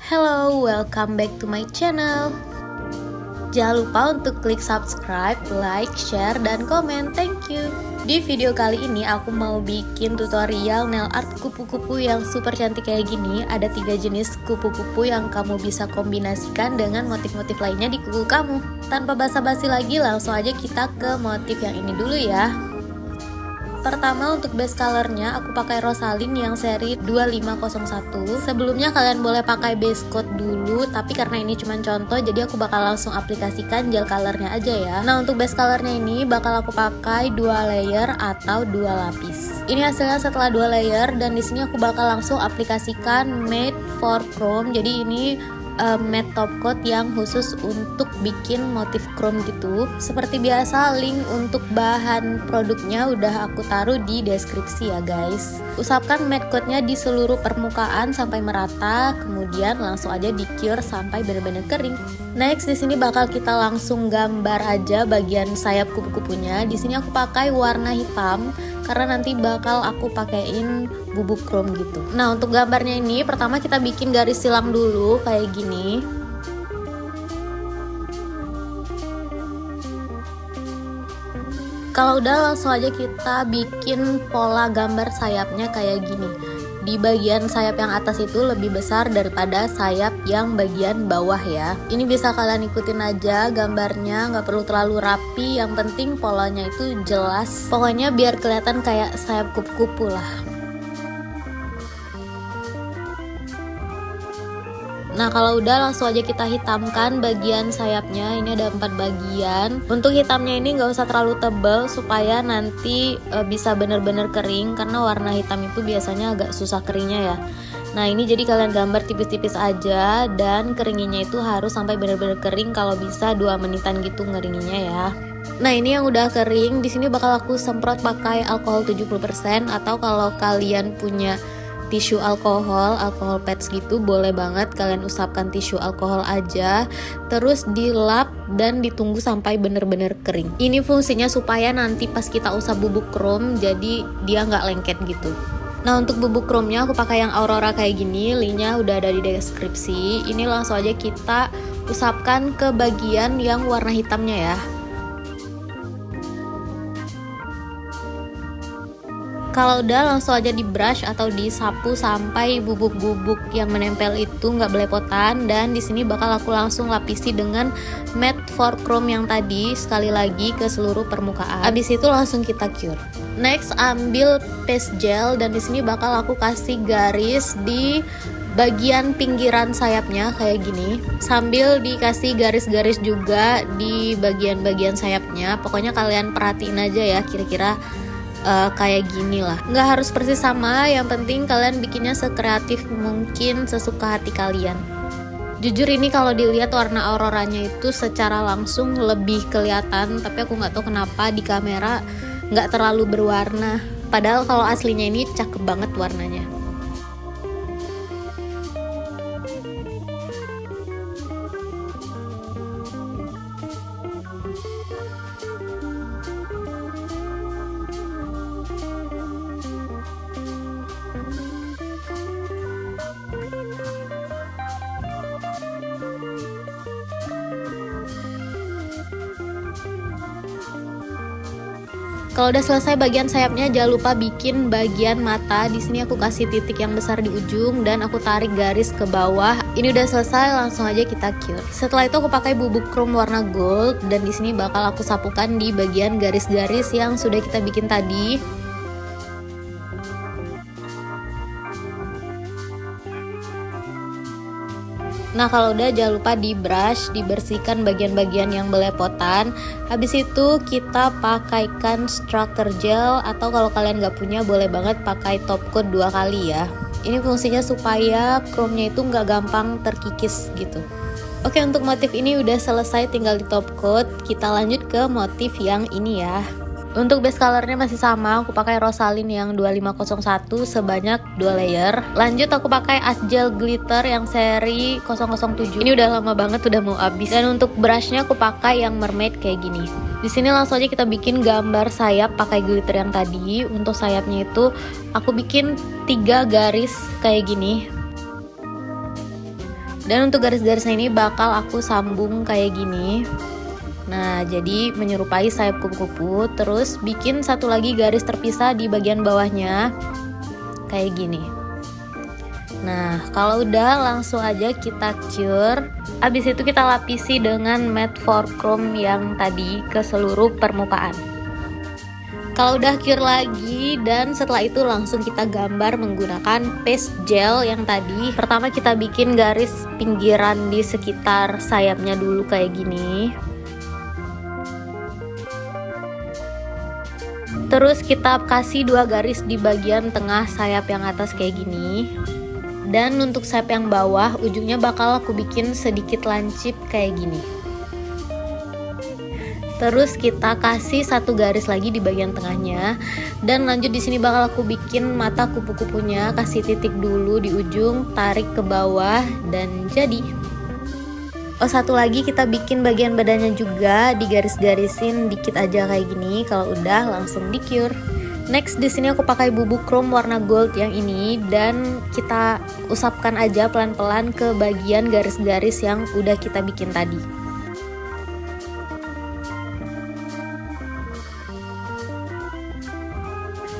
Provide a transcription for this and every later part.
Hello, welcome back to my channel. Jangan lupa untuk klik subscribe, like, share, dan komen. Thank you. Di video kali ini aku mau bikin tutorial nail art kupu-kupu yang super cantik kayak gini. Ada 3 jenis kupu-kupu yang kamu bisa kombinasikan dengan motif-motif lainnya di kuku kamu. Tanpa basa-basi lagi, langsung aja kita ke motif yang ini dulu ya. Pertama, untuk base colornya aku pakai Rosalyn yang seri 2501. Sebelumnya kalian boleh pakai base coat dulu, tapi karena ini cuma contoh jadi aku bakal langsung aplikasikan gel colornya aja ya. Nah, untuk base colornya ini bakal aku pakai 2 layer atau 2 lapis. Ini hasilnya setelah 2 layer, dan di sini aku bakal langsung aplikasikan matte for chrome. Jadi ini matte top coat yang khusus untuk bikin motif chrome gitu. Seperti biasa, link untuk bahan produknya udah aku taruh di deskripsi ya guys. Usapkan matte coatnya di seluruh permukaan sampai merata, kemudian langsung aja di cure sampai benar-benar kering. Next, di sini bakal kita langsung gambar aja bagian sayap kupu-kupunya. Di sini aku pakai warna hitam karena nanti bakal aku pakein bubuk chrome gitu. Nah, untuk gambarnya ini pertama kita bikin garis silang dulu kayak gini. Kalau udah, langsung aja kita bikin pola gambar sayapnya kayak gini. Di bagian sayap yang atas itu lebih besar daripada sayap yang bagian bawah ya. Ini bisa kalian ikutin aja gambarnya, nggak perlu terlalu rapi, yang penting polanya itu jelas. Pokoknya biar kelihatan kayak sayap kupu-kupu lah. Nah, kalau udah, langsung aja kita hitamkan bagian sayapnya. Ini ada 4 bagian. Untuk hitamnya ini nggak usah terlalu tebal supaya nanti bisa bener-bener kering, karena warna hitam itu biasanya agak susah keringnya ya. Nah, ini jadi kalian gambar tipis-tipis aja, dan keringinnya itu harus sampai bener-bener kering. Kalau bisa 2 menitan gitu ngeringinnya ya. Nah, ini yang udah kering. Di sini bakal aku semprot pakai alkohol 70%, atau kalau kalian punya tisu alkohol pads gitu, boleh banget kalian usapkan tisu alkohol aja, terus dilap dan ditunggu sampai bener-bener kering. Ini fungsinya supaya nanti pas kita usap bubuk chrome jadi dia nggak lengket gitu. Nah, untuk bubuk chrome-nya aku pakai yang Aurora kayak gini, linknya udah ada di deskripsi. Ini langsung aja kita usapkan ke bagian yang warna hitamnya ya. Kalau udah, langsung aja di brush atau disapu sampai bubuk-bubuk yang menempel itu nggak belepotan. Dan di sini bakal aku langsung lapisi dengan matte for chrome yang tadi sekali lagi ke seluruh permukaan. Abis itu langsung kita cure. Next, ambil paste gel, dan di sini bakal aku kasih garis di bagian pinggiran sayapnya kayak gini, sambil dikasih garis-garis juga di bagian-bagian sayapnya. Pokoknya kalian perhatiin aja ya, kira-kira kayak gini lah. Nggak harus persis sama, yang penting kalian bikinnya sekreatif mungkin, sesuka hati kalian. Jujur ini kalau dilihat warna auroranya itu secara langsung lebih kelihatan, tapi aku nggak tahu kenapa di kamera nggak terlalu berwarna. Padahal kalau aslinya ini cakep banget warnanya. Kalau udah selesai bagian sayapnya, jangan lupa bikin bagian mata. Di sini aku kasih titik yang besar di ujung dan aku tarik garis ke bawah. Ini udah selesai, langsung aja kita cure. Setelah itu aku pakai bubuk chrome warna gold, dan di sini bakal aku sapukan di bagian garis-garis yang sudah kita bikin tadi. Nah, kalau udah, jangan lupa di brush, dibersihkan bagian-bagian yang belepotan. Habis itu kita pakaikan structure gel, atau kalau kalian nggak punya boleh banget pakai top coat 2 kali ya. Ini fungsinya supaya chrome-nya itu nggak gampang terkikis gitu. Oke, untuk motif ini udah selesai, tinggal di top coat. Kita lanjut ke motif yang ini ya. Untuk base colornya masih sama, aku pakai Rosalyn yang 2501 sebanyak 2 layer. Lanjut aku pakai Asgel Glitter yang seri 007. Ini udah lama banget, udah mau habis. Dan untuk brushnya aku pakai yang mermaid kayak gini. Di sini langsung aja kita bikin gambar sayap pakai glitter yang tadi. Untuk sayapnya itu aku bikin 3 garis kayak gini. Dan untuk garis-garisnya ini bakal aku sambung kayak gini. Nah, jadi menyerupai sayap kupu-kupu. Terus bikin satu lagi garis terpisah di bagian bawahnya kayak gini. Nah, kalau udah langsung aja kita cure. Habis itu kita lapisi dengan matte for chrome yang tadi ke seluruh permukaan. Kalau udah cure lagi dan setelah itu langsung kita gambar menggunakan paste gel yang tadi. Pertama kita bikin garis pinggiran di sekitar sayapnya dulu kayak gini. Terus kita kasih 2 garis di bagian tengah sayap yang atas kayak gini. Dan untuk sayap yang bawah ujungnya bakal aku bikin sedikit lancip kayak gini. Terus kita kasih 1 garis lagi di bagian tengahnya dan lanjut di sini bakal aku bikin mata kupu-kupunya, kasih titik dulu di ujung, tarik ke bawah dan jadi. Oh, satu lagi kita bikin bagian badannya juga, digaris-garisin dikit aja kayak gini. Kalau udah langsung di cure. Next di sini aku pakai bubuk chrome warna gold yang ini dan kita usapkan aja pelan-pelan ke bagian garis-garis yang udah kita bikin tadi.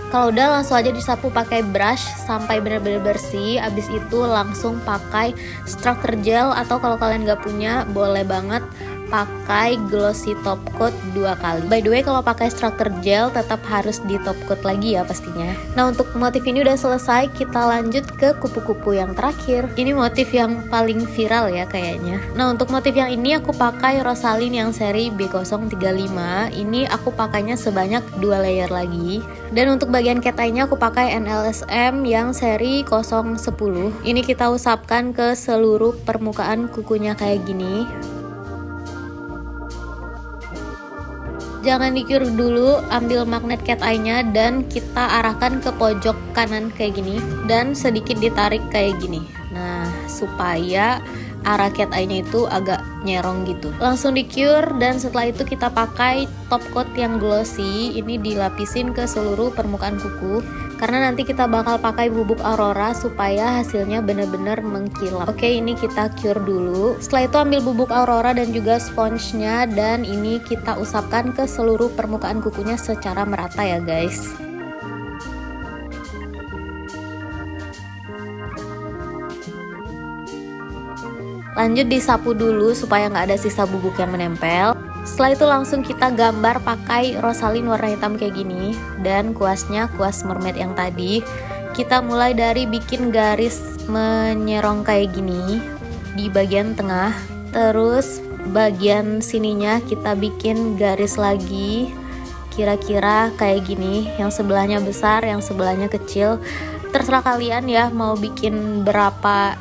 Kalau udah langsung aja disapu pakai brush sampai benar-benar bersih. Abis itu langsung pakai structure gel atau kalau kalian nggak punya boleh banget pakai glossy top coat 2 kali. By the way, kalau pakai structure gel tetap harus di top coat lagi ya pastinya. Nah, untuk motif ini udah selesai, kita lanjut ke kupu-kupu yang terakhir. Ini motif yang paling viral ya kayaknya. Nah, untuk motif yang ini aku pakai Rosaline yang seri B035. Ini aku pakainya sebanyak 2 layer lagi. Dan untuk bagian cat eye-nya aku pakai NLSM yang seri 010. Ini kita usapkan ke seluruh permukaan kukunya kayak gini. Jangan di-cure dulu, ambil magnet cat eye-nya dan kita arahkan ke pojok kanan kayak gini dan sedikit ditarik kayak gini. Nah, supaya arah cat eye-nya itu agak nyerong gitu. Langsung di-cure dan setelah itu kita pakai top coat yang glossy. Ini dilapisin ke seluruh permukaan kuku karena nanti kita bakal pakai bubuk aurora supaya hasilnya benar-benar mengkilap. Oke, ini kita cure dulu. Setelah itu ambil bubuk aurora dan juga sponge-nya dan ini kita usapkan ke seluruh permukaan kukunya secara merata ya guys. Lanjut disapu dulu supaya nggak ada sisa bubuk yang menempel. Setelah itu langsung kita gambar pakai Rosaline warna hitam kayak gini. Dan kuasnya kuas mermaid yang tadi. Kita mulai dari bikin garis menyerong kayak gini di bagian tengah. Terus bagian sininya kita bikin garis lagi kira-kira kayak gini. Yang sebelahnya besar, yang sebelahnya kecil. Terserah kalian ya mau bikin berapa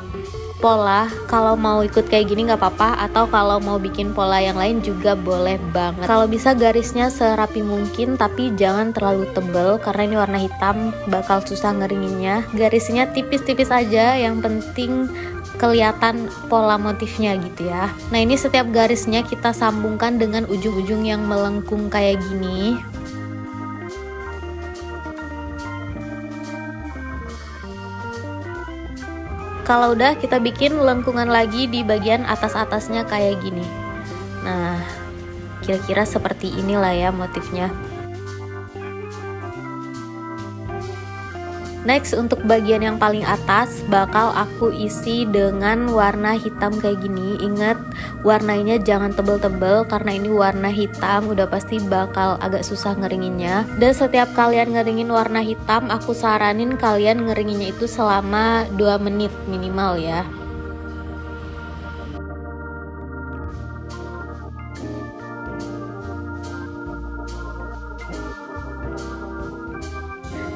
pola. Kalau mau ikut kayak gini nggak apa-apa, atau kalau mau bikin pola yang lain juga boleh banget. Kalau bisa garisnya serapi mungkin, tapi jangan terlalu tebel karena ini warna hitam, bakal susah ngeringinnya. Garisnya tipis-tipis aja, yang penting kelihatan pola motifnya gitu ya. Nah, ini setiap garisnya kita sambungkan dengan ujung-ujung yang melengkung kayak gini. Kalau udah, kita bikin lengkungan lagi di bagian atas-atasnya kayak gini. Nah, kira-kira seperti inilah ya motifnya. Next, untuk bagian yang paling atas bakal aku isi dengan warna hitam kayak gini. Ingat, warnanya jangan tebel-tebel karena ini warna hitam, udah pasti bakal agak susah ngeringinnya. Dan setiap kalian ngeringin warna hitam, aku saranin kalian ngeringinnya itu selama 2 menit minimal ya.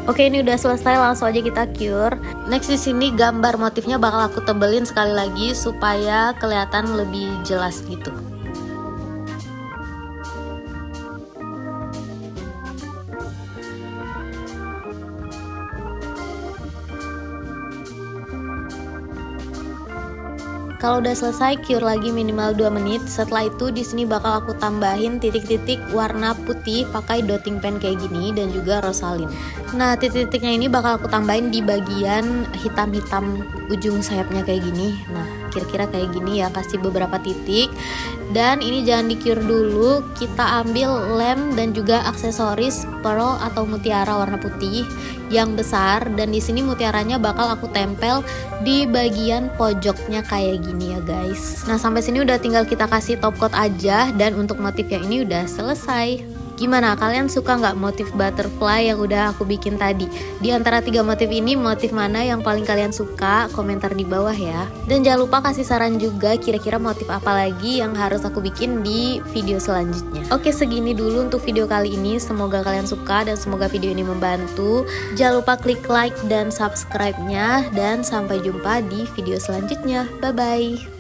Oke, ini udah selesai, langsung aja kita cure. Next di sini gambar motifnya bakal aku tebelin sekali lagi supaya kelihatan lebih jelas gitu. Kalau udah selesai, cure lagi minimal 2 menit. Setelah itu di sini bakal aku tambahin titik-titik warna putih pakai dotting pen kayak gini dan juga Rosalin. Nah, titik-titiknya ini bakal aku tambahin di bagian hitam-hitam ujung sayapnya kayak gini. Nah, kira-kira kayak gini ya, kasih beberapa titik. Dan ini jangan di-cure dulu, kita ambil lem dan juga aksesoris pearl atau mutiara warna putih yang besar, dan di sini mutiaranya bakal aku tempel di bagian pojoknya kayak gini ya guys. Nah, sampai sini udah tinggal kita kasih top coat aja, dan untuk motif yang ini udah selesai. Gimana, kalian suka nggak motif butterfly yang udah aku bikin tadi? Di antara 3 motif ini, motif mana yang paling kalian suka? Komentar di bawah ya. Dan jangan lupa kasih saran juga kira-kira motif apa lagi yang harus aku bikin di video selanjutnya. Oke, segini dulu untuk video kali ini. Semoga kalian suka dan semoga video ini membantu. Jangan lupa klik like dan subscribe-nya, dan sampai jumpa di video selanjutnya. Bye-bye.